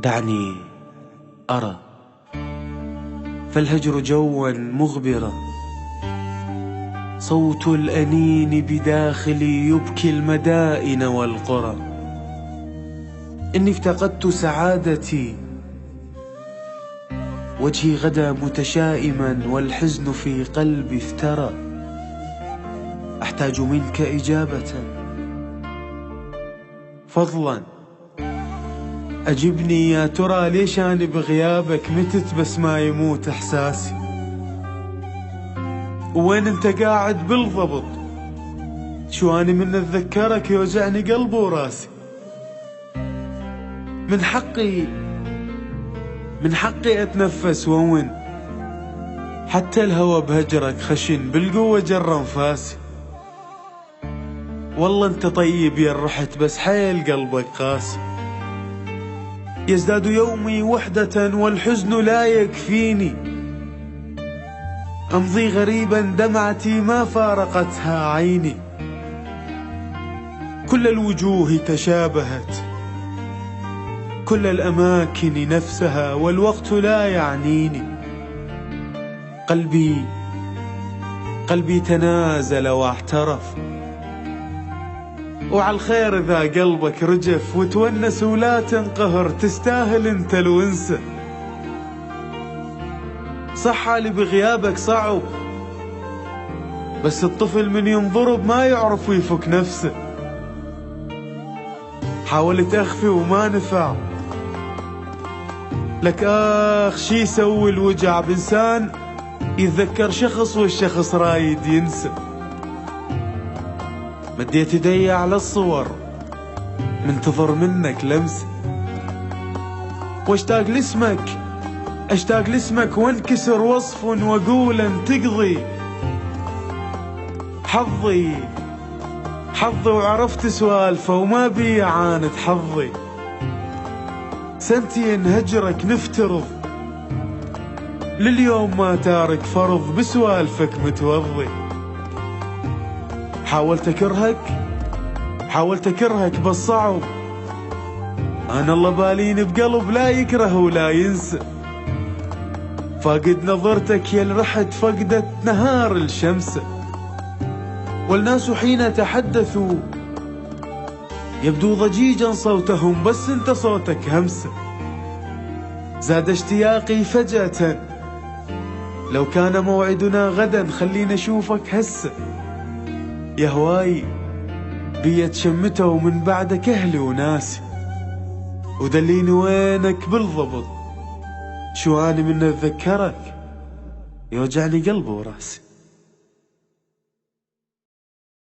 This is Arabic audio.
دعني أرى، فالهجر جوا مغبرا، صوت الأنين بداخلي يبكي المدائن والقرى. إني افتقدت سعادتي، وجهي غدا متشائما والحزن في قلبي افترى. أحتاج منك إجابة، فضلا أجبني يا ترى، ليش أنا بغيابك متت بس ما يموت إحساسي؟ وين أنت قاعد بالضبط؟ شو أنا من أتذكرك يوجعني قلبي وراسي. من حقي أتنفس وون، حتى الهوى بهجرك خشن بالقوة جر أنفاسي. والله أنت طيب يا رحت، بس حيل قلبك قاسي. يزداد يومي وحدة والحزن لا يكفيني، أمضي غريبا دمعتي ما فارقتها عيني. كل الوجوه تشابهت، كل الأماكن نفسها، والوقت لا يعنيني. قلبي تنازل واعترف، وعلى الخير إذا قلبك رجف، وتونس ولا تنقهر، تستاهل انت الونسة. صح اللي بغيابك صعب، بس الطفل من ينضرب ما يعرف يفك نفسه. حاولت أخفي وما نفع، لك شي يسوي الوجع بإنسان يتذكر شخص والشخص رايد ينسى. مديت يدي على الصور منتظر منك لمسة، واشتاق لاسمك وانكسر وصف واقول ان تقضي حظي وعرفت سوالفه وما بي عاند حظي. سنتين هجرك نفترض، لليوم ما تارك فرض بسوالفك متوضي. حاولت أكرهك بس صعب، أنا الله بالين بقلب لا يكره ولا ينسى. فاقد نظرتك يا رحت فقدت نهار الشمس، والناس حين تحدثوا يبدو ضجيجا صوتهم، بس انت صوتك همسة. زاد اشتياقي فجأة، لو كان موعدنا غدا خلينا اشوفك هسه. يا هواي بيت شمته ومن بعدك اهلي وناسي، ودليني وينك بالضبط، شو اني من اتذكرك يوجعني قلبي وراسي.